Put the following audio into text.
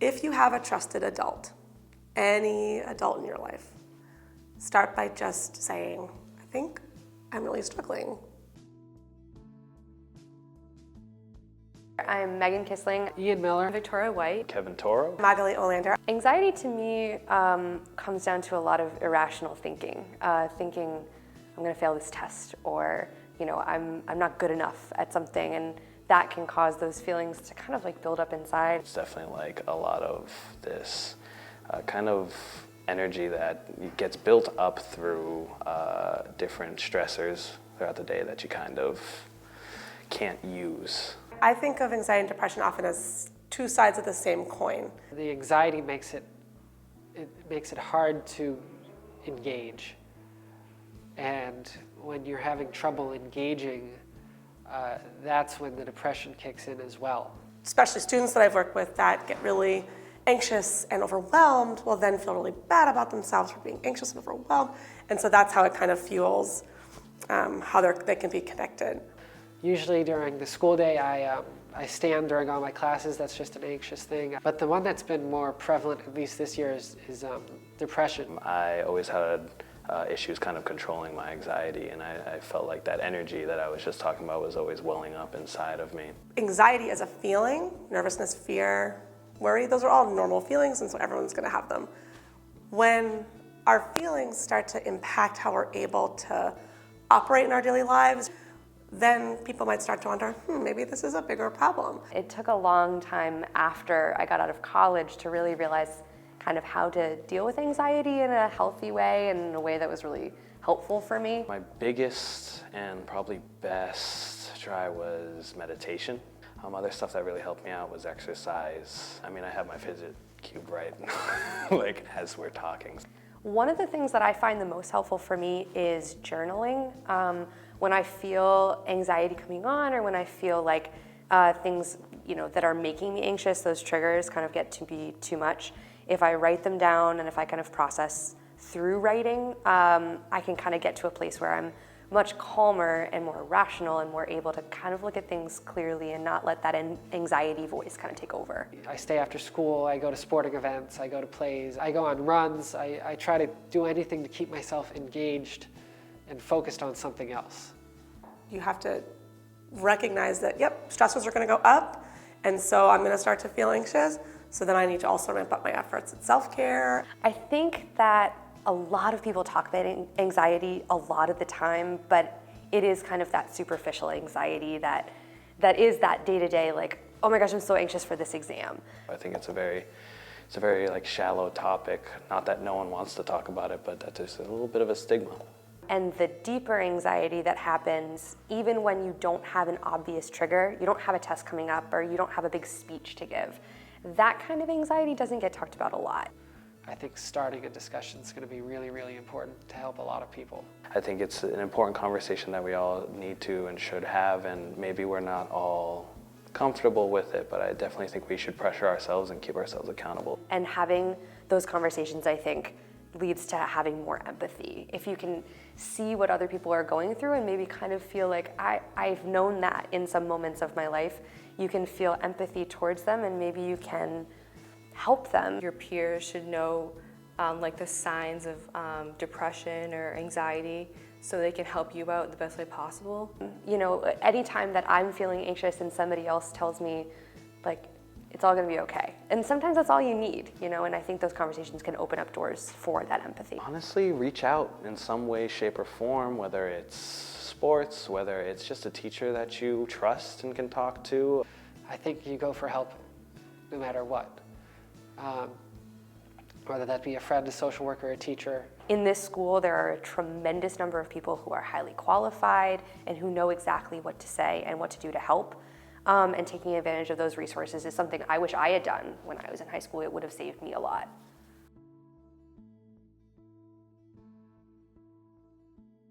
If you have a trusted adult, any adult in your life, start by just saying, I think I'm really struggling. I'm Megan Kisling. Ian Miller. Victoria White. Kevin Toro. Magali Olander. Anxiety to me comes down to a lot of irrational thinking. Thinking I'm going to fail this test, or I'm not good enough at something, and that can cause those feelings to kind of like build up inside. It's definitely like a lot of this kind of energy that gets built up through different stressors throughout the day that you kind of can't use. I think of anxiety and depression often as two sides of the same coin. The anxiety makes it hard to engage. And when you're having trouble engaging, that's when the depression kicks in as well. Especially students that I've worked with that get really anxious and overwhelmed will then feel really bad about themselves for being anxious and overwhelmed. And so that's how it kind of fuels how they can be connected. Usually during the school day, I stand during all my classes. That's just an anxious thing. But the one that's been more prevalent, at least this year, is depression. I always had issues kind of controlling my anxiety, and I felt like that energy that I was just talking about was always welling up inside of me. Anxiety is a feeling, nervousness, fear, worry, those are all normal feelings, and so everyone's going to have them. When our feelings start to impact how we're able to operate in our daily lives, then people might start to wonder, maybe this is a bigger problem. It took a long time after I got out of college to really realize kind of how to deal with anxiety in a healthy way and in a way that was really helpful for me. My biggest and probably best try was meditation. Other stuff that really helped me out was exercise. I mean, I have my fidget cube right like as we're talking. One of the things that I find the most helpful for me is journaling. When I feel anxiety coming on, or when I feel like things that are making me anxious, those triggers kind of get to be too much. If I write them down and if I kind of process through writing, I can kind of get to a place where I'm much calmer and more rational and more able to kind of look at things clearly and not let that anxiety voice kind of take over. I stay after school, I go to sporting events, I go to plays, I go on runs. I try to do anything to keep myself engaged and focused on something else. You have to recognize that, stressors are going to go up, and so I'm going to start to feel anxious. So then I need to also ramp up my efforts at self-care. I think that a lot of people talk about anxiety a lot of the time, but it is kind of that superficial anxiety that is that day-to-day, like, oh my gosh, I'm so anxious for this exam. I think it's a very like shallow topic. Not that no one wants to talk about it, but that's just a little bit of a stigma. And the deeper anxiety that happens, even when you don't have an obvious trigger, you don't have a test coming up, or you don't have a big speech to give, that kind of anxiety doesn't get talked about a lot. I think starting a discussion is going to be really, really important to help a lot of people. I think it's an important conversation that we all need to and should have, and maybe we're not all comfortable with it, but I definitely think we should pressure ourselves and keep ourselves accountable. And having those conversations, I think, leads to having more empathy. If you can see what other people are going through and maybe kind of feel like I've known that in some moments of my life, you can feel empathy towards them, and maybe you can help them. Your peers should know like the signs of depression or anxiety, so they can help you out the best way possible. Anytime that I'm feeling anxious and somebody else tells me, like, it's all gonna be okay. And sometimes that's all you need, and I think those conversations can open up doors for that empathy. Honestly, reach out in some way, shape, or form, whether it's sports, whether it's just a teacher that you trust and can talk to. I think you go for help no matter what. Whether that be a friend, a social worker, a teacher. In this school, there are a tremendous number of people who are highly qualified and who know exactly what to say and what to do to help. And taking advantage of those resources is something I wish I had done when I was in high school. It would have saved me a lot.